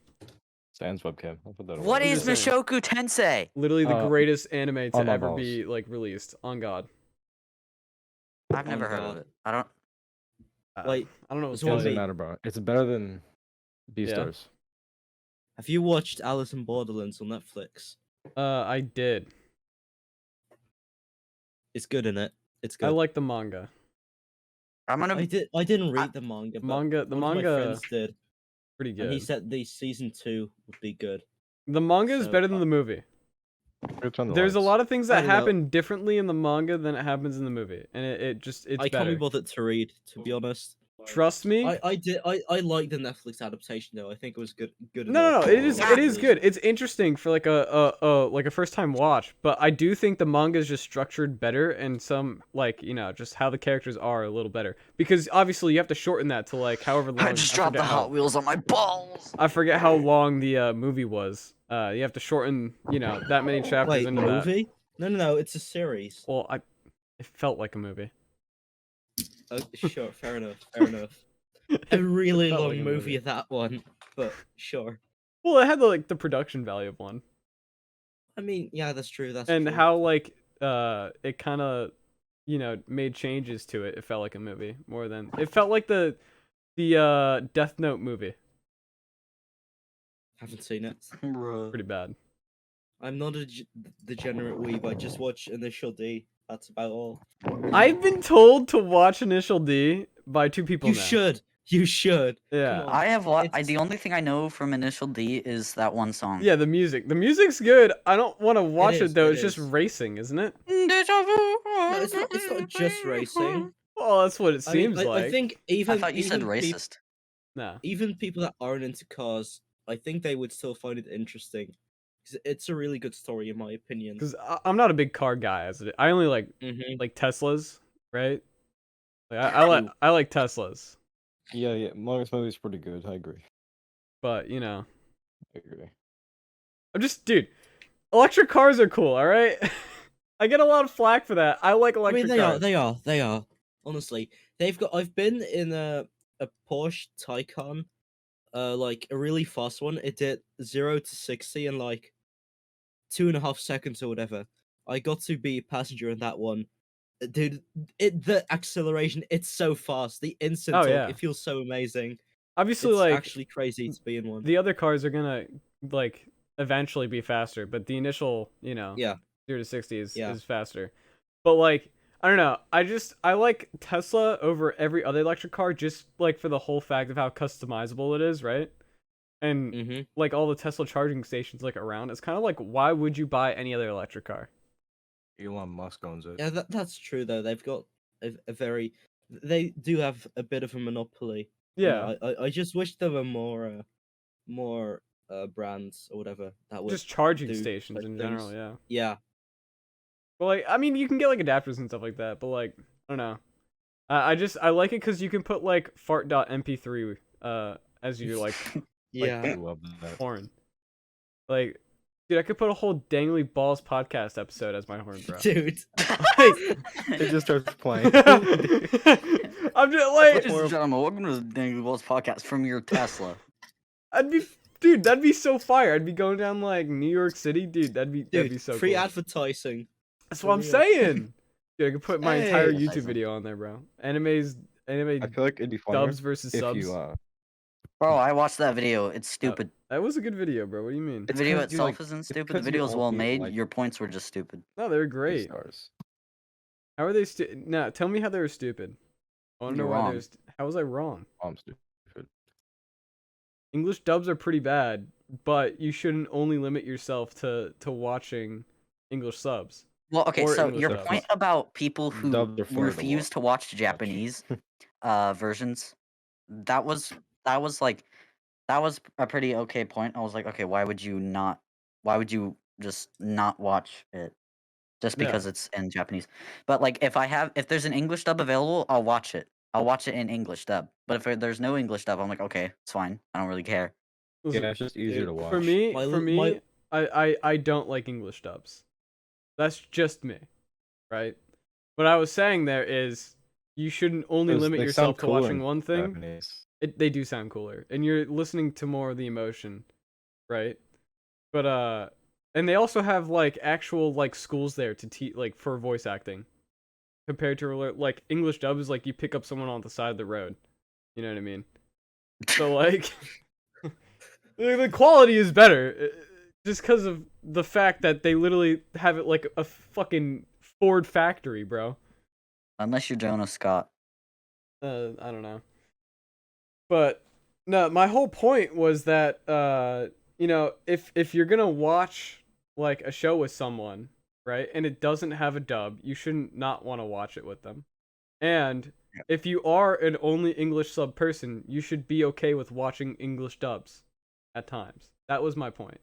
Sans webcam. I'll put that away. What I'm is just saying. Mishoku Tensei? Literally the Uh, greatest anime to on my ever balls. be like released. On God. I've never heard of God. it. I don't. Wait, I don't know. What so to It what tell doesn't you. matter, bro. It's better than B-stars. Have you watched Alice in Borderlands on Netflix? I did. It's good, in it. It's good. I like the manga. I'm gonna. I didn't read the manga. But The one of my manga friends did, pretty and he good. said the season 2 would be good. The manga is So, better than the movie. It's on the There's a lights. lot of things I that don't know. happen differently in the manga than it happens in the movie, and it's I can't be better. bothered to read, to be honest. Trust me. I like the Netflix adaptation though. I think it was good. Good No, enough. it is Yeah. good. It's interesting for like a first time watch, but I do think the manga is just structured better and some like just how the characters are a little better because obviously you have to shorten that to like however long. I just dropped the forget how- Hot Wheels on my balls. I forget how long the movie was. You have to shorten that many chapters Wait, into that. movie? No, it's a series. Well, it felt like a movie. Oh, sure, fair enough. A really felt long like a movie movie. of that one, but sure. Well, it had the production value of one. I mean, yeah, that's true. That's And true. how like it kind of made changes to it. It felt like a movie more than it felt like the Death Note movie. Haven't seen it. Pretty bad. I'm not a degenerate weeb. I just watch Initial D. That's about all. I've been told to watch Initial D by 2 people You now. should. You should. Yeah. Come on. I have what? It's- The only thing I know from Initial D is that one song. Yeah, the music. The music's good. I don't want to watch it is, though. it It's just is. racing, isn't it? Deja vu. No, it's not just racing. Well, that's what it I mean, seems like. I think I even thought you said even peop- racist. No. even people that aren't into cars, I think they would still find it interesting. 'Cause it's a really good story, in my opinion. Because I'm not a big car guy. I only Mm-hmm. like Teslas, right? Like I like Teslas, Yeah. Marcus movie's pretty good. I agree. but you know, I agree. I'm just dude. Electric cars are cool. All right. I get a lot of flack for that. I like I electric mean, cars. they are. Honestly, they've got. I've been in a Porsche Taycan, like a really fast one. It did 0 to 60 in like 2.5 seconds or whatever. I got to be a passenger in that one. Dude, the acceleration, it's so fast. The instant Oh torque, yeah. it feels so amazing. Obviously, It's like actually crazy to be in one. the other cars are gonna like eventually be faster, but the initial, Yeah, 0 to 60 yeah. is faster. But like I don't know, I like Tesla over every other electric car just like for the whole fact of how customizable it is, right? And Mm-hmm. like all the Tesla charging stations like around, it's kind of like why would you buy any other electric car? Elon Musk owns it. Yeah, that's true though. They've got a very, they do have a bit of a monopoly. Yeah, I just wish there were more brands or whatever that would just charging do stations such in things. general, yeah. Yeah. But like I mean, you can get like adapters and stuff like that, but like I don't know. I like it because you can put like fart.mp3 as your like I Yeah. love that. horn. Like, dude, I could put a whole Dangly Balls podcast episode as my horn, bro. Dude. It just starts playing. I'm just like, Ladies and gentlemen, welcome to the Dangly Balls podcast from your Tesla. dude, that'd be so fire. I'd be going down like New York City, dude. That'd be Dude, so free cool. advertising. That's for what I'm real. saying. Dude, I could put my entire Hey. YouTube Advertising. video on there, bro. I Anime feel like it'd be funnier dubs versus if subs. you Bro, I watched that video. It's stupid. That was a good video, bro. What do you mean? The It's video 'cause you, itself like- isn't it's stupid. The 'cause you video is well only made. like Your points were just stupid. No, they were 3 great. stars. How are they stupid? No, tell me how they were stupid. I want to know You're why wrong. they're. How was I wrong? I'm stupid. English dubs are pretty bad, but you shouldn't only limit yourself to watching English subs. Well, okay, Or so English your dubs. point about people who Dubs are fun to refuse to watch Japanese versions, that was like that was a pretty okay point. I was like, okay, why would you just not watch it just Yeah. because it's in Japanese? But like if there's an English dub available, I'll watch it. I'll watch it in English dub. But if there's no English dub, I'm like, okay, it's fine. I don't really care. Listen, Yeah, it's just easier Dude, to watch. for me, My- I don't like English dubs. That's just me, right? What I was saying there is you shouldn't only 'Cause limit they yourself sound to cooler watching in one thing. Japanese. They do sound cooler, and you're listening to more of the emotion, right? But and they also have like actual like schools there to teach like for voice acting, compared to like English dub is like you pick up someone on the side of the road, you know what I mean? So like, the quality is better, just because of the fact that they literally have it like a fucking Ford factory, bro. Unless you're Jonah Scott. I don't know. But no, my whole point was that if you're gonna watch like a show with someone, right, and it doesn't have a dub, you shouldn't not want to watch it with them. And Yeah. if you are an only English sub person, you should be okay with watching English dubs at times. That was my point.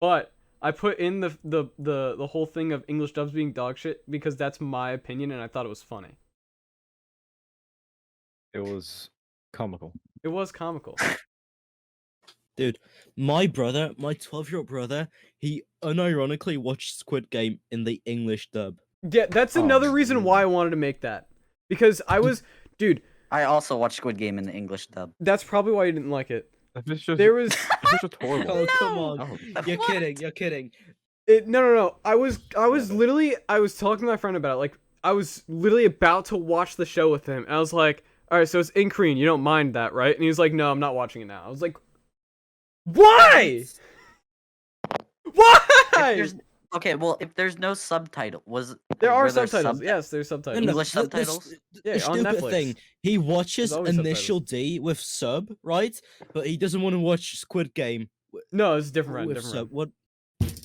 But I put in the whole thing of English dubs being dog shit because that's my opinion and I thought it was funny. It was comical. It was comical. Dude, my 12-year-old brother, he unironically watched Squid Game in the English dub. Yeah, that's Oh, another reason why I wanted to make that. Because I was, dude, I also watched Squid Game in the English dub. that's probably why you didn't like it. It's just, There was, it's just horrible. Oh, come No! on. Oh, You're What? kidding, you're kidding. no. I was literally, I was talking to my friend about it. Like, I was literally about to watch the show with him. And I was like, all right, so it's in Korean. You don't mind that, right? And he was like, no, I'm not watching it now. I was like, why? Why? Okay, well, if there's no subtitle, There are were there subtitles. sub- Yes, there's No, subtitles. no, English the- the subtitles? s- Yeah, the on stupid Netflix. thing, he watches There's always Initial D with sub, right? But he doesn't want to watch Squid Game No, it's different. with Different. sub. What? Just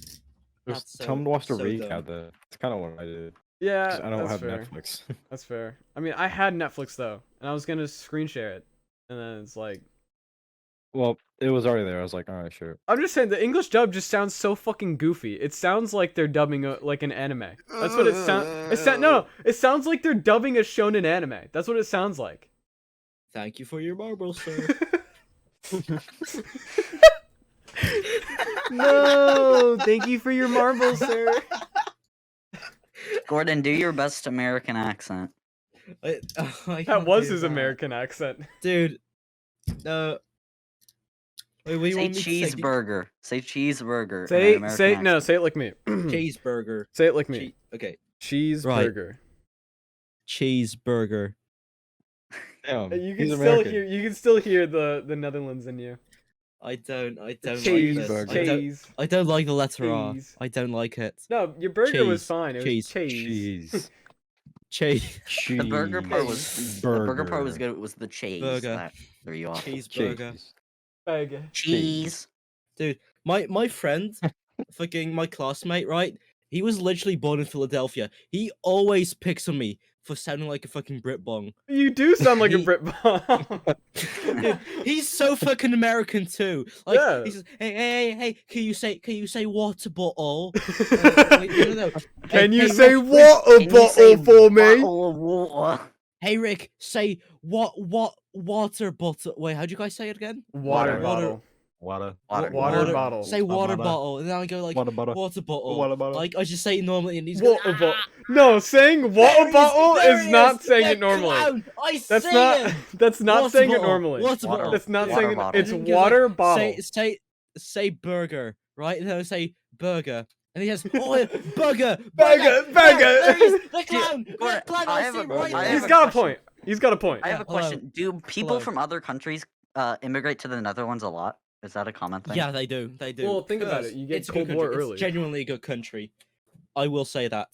That's tell them to watch the so recap. dumb. That's kind of what I did. Yeah, 'cause I don't that's have fair. Netflix. That's fair. I mean, I had Netflix though, and I was gonna screen share it, and then it's like, Well, it was already there. I was like, all right, sure. I'm just saying the English dub just sounds so fucking goofy. It sounds like they're dubbing like an anime. That's what it sounds. No, it sounds like they're dubbing a shonen anime. That's what it sounds like. Thank you for your marbles, sir. No, thank you for your marbles, sir. Gordon, do your best American accent. I That can't was do his that. American accent. Dude. Wait, what do you Say want me to say? cheeseburger. Say cheeseburger. in an American Say accent. say it like me. Cheeseburger. Say it like me. Okay. Cheeseburger. Cheeseburger. Damn, You he's can American. still hear the Netherlands in you. I don't like this. Cheeseburger. I don't like the letter R. Cheese. I don't like it. No, your burger was Cheese. fine. It was Cheese. cheese. Cheese. Cheese. The burger part was Cheese. the burger part was Burger. good. It was the cheese Burger. that threw you off. Cheeseburger. Cheese. Burger. Cheese. Dude, my friend, fucking my classmate, right? He was literally born in Philadelphia. He always picks on me for sounding like a fucking Brit bong. You do sound like a He- Brit bomb. Dude, he's so fucking American too. Like Yeah. he says, hey, can you say water bottle? Wait, no. Can you Hey, say Rick, water Can you say bottle for me? bottle of water? Hey Rick, say water bottle. Wait, how'd you guys say it again? Water Water. bottle. Water. Water bottle. Say water Water. bottle, and then I go like Water bottle. water bottle. Water bottle. Like I just say it normally, and he's going, Water bottle. No, saying water bottle is not saying it normally. I That's say not. it. That's not Water saying it bottle, normally. Water Water. bottle. That's not Water saying it. bottle. It's And he goes water like, bottle. Say burger, right? And then I say burger. And he says, oh, yeah, burger, Burger, burger. There he is, the clown, Gordon, the clown, I I have see a- it right I there. He's have a got a question. point. He's got a point. I have a hello. question. Do people Hello. from other countries immigrate to the Netherlands a lot? Is that a common thing? Yeah, they do. They do. Well, think about it. 'cause You get it's a good Cold War country. early. It's genuinely a good country. I will say that.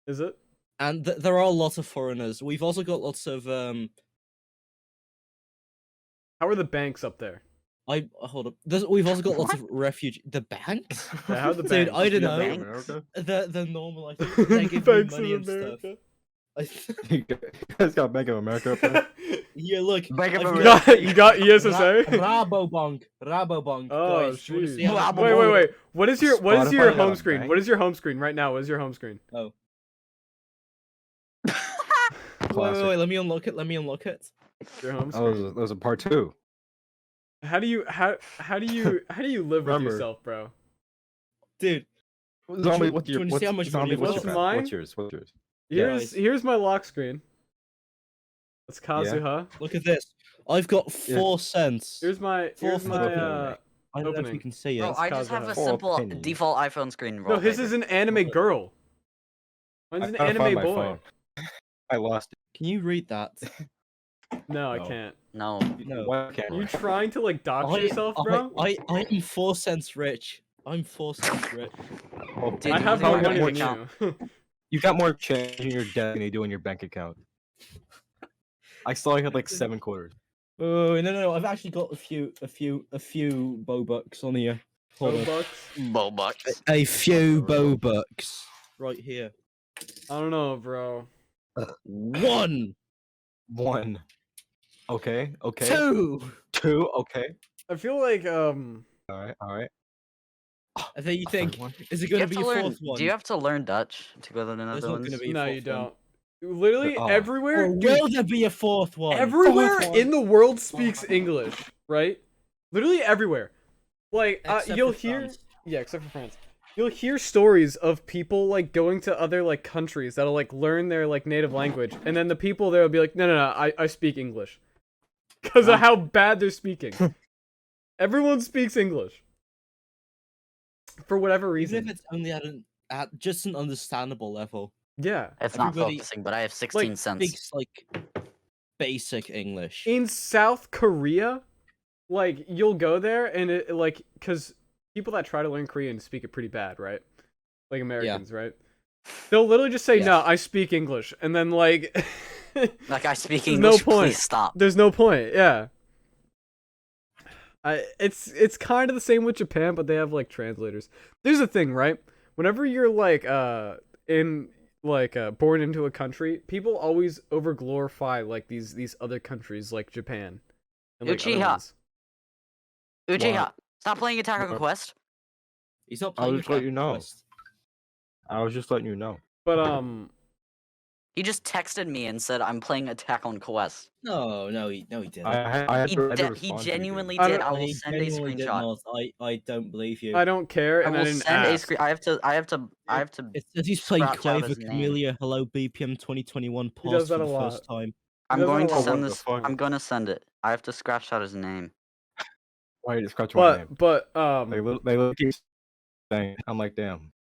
Is it? And there are a lot of foreigners. We've also got lots of How are the banks up there? hold up. We've also got lots of refugee. The banks, Yeah, how are the dude. banks? I don't The know. banks? The normal. I think they give you Banks of money and stuff. America. You guys got Bank of America up there? Yeah, look. Bank of I've America. You got ESSA? Rabobank. Rabobank. Oh, guys, do you wanna see how jeez. much Wait, money- wait. What is your Spotify got home a screen? bank? What is your home screen right now? What is your home screen? Wait. Let me unlock it. Let me unlock it. Your home That was, screen. that was a part 2. How do you live with Remember. yourself, bro? Dude, Zombie, do you wanna see how much zombie, money what's What's your mine? What's yours? What's yours? Yeah. Here's my lock screen. That's Kazuha. look at this. I've got Yeah. 4 cents. Here's my fucking uh I don't know if opening. you can see it. Bro, That's I just have a Kazuha. Full simple opinion. default iPhone screen. No, his wallpaper. is an anime girl. Mine's an I gotta find anime my boy. phone. I lost it. Can you read that? No, I No. can't. No. No. Why can't You trying to like dox yourself, bro? I am 4 cents rich. I'm 4 cents rich. Well, Dude, I you have know more what money my than account- you. You got more change in your debt than you do in your bank account. I still only had like 7 quarters. Oh no! I've actually got a few Bobucks on here. Hold on. Robux? Bobucks. A few Bro. Bobucks right here. I don't know, bro. 1, 1. Okay. 2. 2. Okay. I feel like All right. And then you A think, third one? is it Do you going have to be to a learn? fourth one? Do you have to learn Dutch to go to the There's not Netherlands? gonna be a no, fourth you one. don't. Literally Oh. everywhere, Or dude, will there be a fourth one? everywhere Fourth one. in the world speaks English, right? Literally everywhere. Like Except you'll for hear, France. yeah, except for France. You'll hear stories of people like going to other like countries that'll like learn their like native language, and then the people there will be like, no, I speak English, because of how bad they're speaking. Everyone speaks English for whatever Even reason. if it's only at just an understandable level. Yeah. It's not Everybody- focusing, but I have 16 cents. Speaks like basic English. In South Korea, like you'll go there and it like because people that try to learn Korean speak it pretty bad, right? Like Americans, right? They'll literally just say, Yes. "No, I speak English," and then like, Like I speak There's no English. point. Please stop. there's no point. Yeah. It's kind of the same with Japan, but they have like translators. There's a thing, right? Whenever you're like in born into a country, people always overglorify like these other countries like Japan and like other Uchiha, ones. Uchiha, stop playing Attack on What? Quest. He's not I playing was just letting you Attack on know. Quest. I was just letting you know. But He just texted me and said I'm playing Attack on Quest. No, he didn't. I had He, to, I had to he respond to you, dude. genuinely I did. don't- I will He send a genuinely did screenshot. not. I don't believe you. I don't care, I and I will didn't send a ask. screen. I have to. It says he's playing scratch out Quaver his name. Camellia Hello BPM 2021 He does paused that for a the lot. first time. I'm does that going a to lot. send What the this. fuck? I'm going to send it. I have to scratch out his name. Why are you scratching my name? But They look keep saying. I'm like, damn.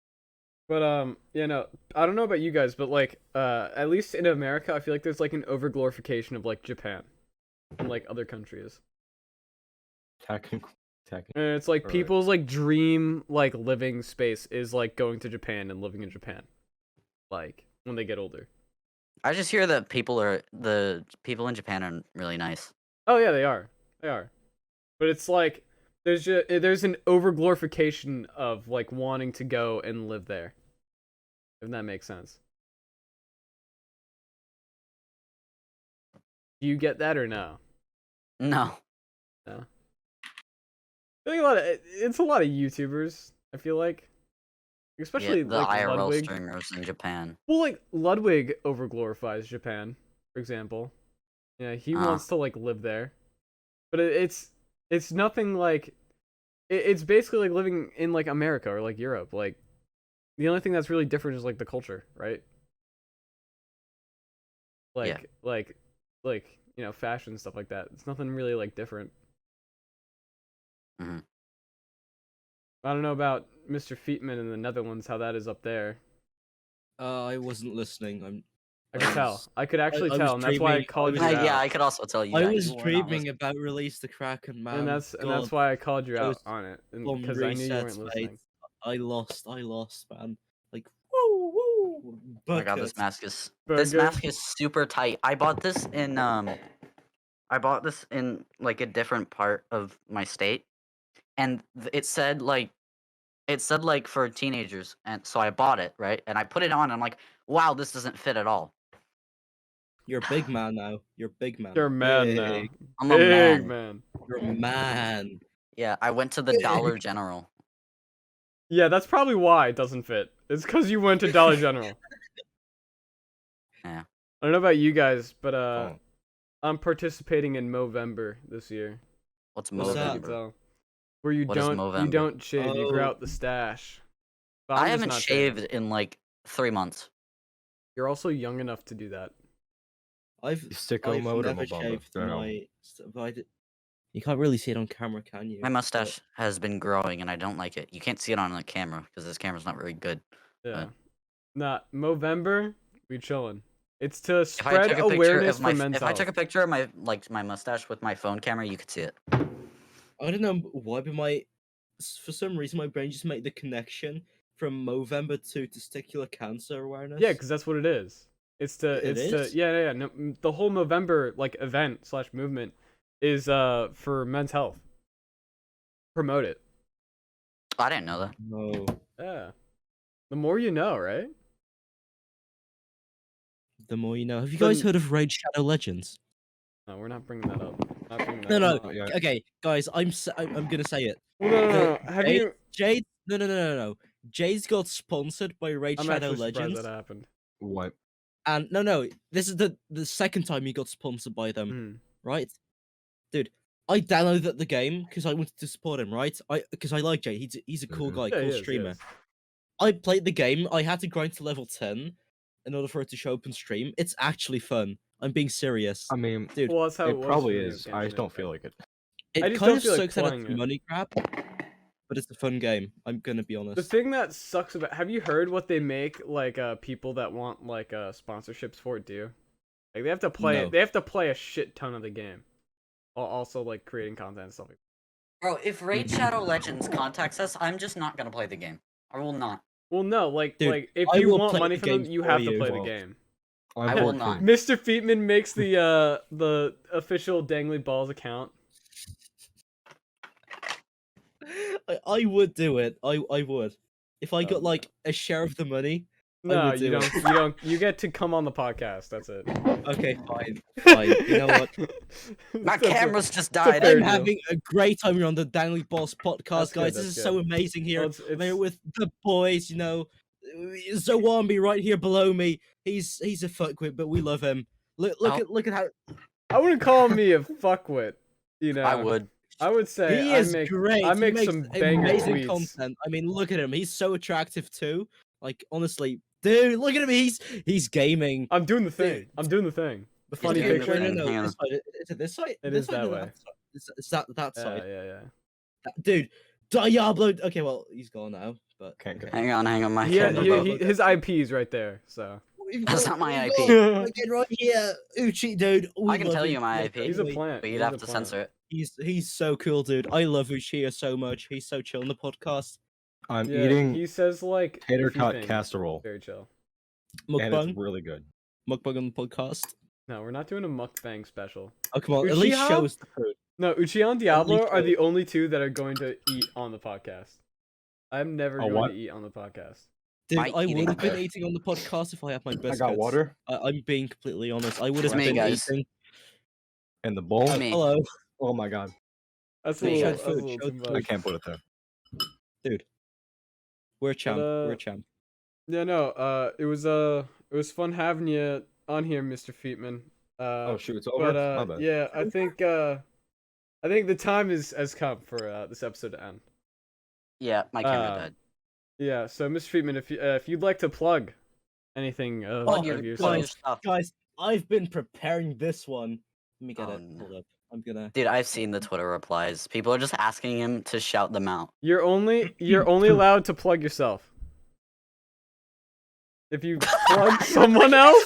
yeah, no, I don't know about you guys, but like, at least in America, I feel like there's like an overglorification of like Japan and like other countries. Attacking. And it's like Alright. people's like dream like living space is like going to Japan and living in Japan, like when they get older. I just hear that the people in Japan are really nice. Oh yeah, they are, but it's like there's an overglorification of like wanting to go and live there, if that makes sense. Do you get that or no? No. No. I think it's a lot of YouTubers. I feel like, especially Yeah, the like IRL Ludwig. streamers in Japan. Well, like Ludwig overglorifies Japan, for example. Yeah, he wants to like live there, but it's nothing like it's basically like living in like America or like Europe. Like the only thing that's really different is like the culture, right? Like like fashion stuff like that. It's nothing really like different. hmm I don't know about Mr. Feetman in the Netherlands, how that is up there. I wasn't listening. I could tell. I could actually I was tell, and that's why I dreaming- called I you was- out. Yeah, I could also tell you. I that was you were not dreaming about Release the Kraken, man. and that's God, why I called you out those on it, bomb because I knew you weren't resets, listening. mate. I lost, man. Like, woo, woo. Oh my god, this Bucket. mask is Burger. super tight. I bought this in like a different part of my state, and it said like for teenagers, and so I bought it, right? And I put it on, and I'm like, wow, this doesn't fit at all. You're a big man now. You're a big man. You're a man now. Big. I'm a Big man. man. You're a man. Yeah, I went to the Dollar General. Yeah, that's probably why it doesn't fit. It's because you went to Dollar General. Yeah. I don't know about you guys, but Oh. I'm participating in Movember this year. What's I don't know if you that? can Movember? tell. Where you What is don't Movember? you don't shave, you grow Oh. out the stash. But I I'm just haven't not shaved shaving. in like 3 months. You're also young enough to do that. I've Sicko I've mode or never Mobamba? shaved Damn. my. But you can't really see it on camera, can you? My But mustache has been growing, and I don't like it. You can't see it on the camera because this camera's not very good. Yeah. But- Nah, Movember, we chillin'. It's to If I spread took a picture awareness of my for men's if I health. took a picture of my mustache with my phone camera, you could see it. I don't know why, but for some reason my brain just made the connection from Movember to testicular cancer awareness. Yeah, because that's what it is. It's to It it's to is? yeah. No, the whole Movember like event / movement is for men's health. Promote it. I didn't know that. No. Yeah. The more you know, right? The more you know. Have you Then- guys heard of Raid Shadow Legends? No, we're not bringing that up. Not bringing that No, no. up. Not yet. Okay, guys, I'm gonna say it. Well, no. The- Have Jade- you? Jade, no. Jade's got sponsored by Raid I'm Shadow actually surprised Legends, that happened. What? and no, this is the second time he got sponsored by them, Hmm. right? Dude, I downloaded the game because I wanted to support him, right? Because I like Jade. He's a cool Mhm. guy, Yeah, cool he is, he streamer. is. I played the game. I had to grind to level 10 in order for it to show up on stream. It's actually fun. I'm being serious. I mean, Dude, Well, that's how it was probably for me is. with I just Genshin don't feel Impact. like it. it I just kind don't of feel like sucks that playing it's it. money grab, but it's a fun game. I'm gonna be honest. The thing that sucks about have you heard what they make like people that want like sponsorships for it do? Like they have to play No. they have to play a shit ton of the game. While also like creating content and stuff like Bro, if Raid Shadow Legends contacts us, I'm just not gonna play the game. I will not. well no, like Dude, if I you will want play money the from them, game you for have to you. play the Well, game. I'm I will 14. not. Mr. Feetman makes the official Dangly Balls account. I would do it. I would. If I got Oh, like a share of the money, No, would you do don't. it. You don't. You get to come on the podcast. That's it. Okay, fine, fine. You know what? My That's a- cameras just it's a died. fair I'm deal. having a great time here on the Danley Boss podcast, That's guys. good, This that's is so good. amazing here. Well, it's- I'm here with the boys, you know. Zawambi right here below me. He's a fuckwit, but we love him. Look at how I wouldn't call me a fuckwit. You know. I would. I would say he I is make. great. I He make makes some banger amazing tweets. content. I mean, look at him. He's so attractive too. Like honestly, dude, look at him. He's gaming. I'm doing the thing. Dude. I'm doing the thing. The He's funny doing the picture. thing. No, Hang on. this side. Is it this side? It This is side that or way. side? Is that side? Yeah. Dude, Diablo. Okay, well, he's gone now. But Can't go. Hang on. My He, camera. his IP is right there. So That's not my IP. Get right here, Uchi, dude. I can tell you my IP. he's a plant. But He's you'd a have to plant. censor it. He's so cool, dude. I love Uchiha so much. He's so chill on the podcast. I'm Yeah, eating He says like tater a few tot things. casserole, Very chill. and Mukbang, it's really good. mukbang on the podcast. No, we're not doing a mukbang special. Oh come on, at least Uchiha? show us the food. No, Uchiha and Diablo least are show- the only two that are going to eat on the podcast. I'm never Oh, going what? to eat on the podcast. Dude, My I eating would have been there. eating on the podcast if I had my biscuits. I got water I'm being completely honest. I would have It's me, been guys. eating. in the bowl. Me. Hello, Oh my god, That's a Me. little, Show that's food, a little show too food. I much. can't put it there. we're a champ. We're uh, a champ. Yeah, no. It was fun having you on here, Mr. Feetman. Oh shoot, it's over. But My bad. yeah, I think the time has come for this episode to end. Yeah, my camera Uh, died. Yeah, so Mr. Feetman, if you'd like to plug anything of, Oh, Plug your, of plug yourself, your stuff. Guys, I've been preparing this one. Let me get Oh, it. no. Hold up. I'm gonna. Dude, I've seen the Twitter replies. People are just asking him to shout them out. you're only allowed to plug yourself. If you plug someone else.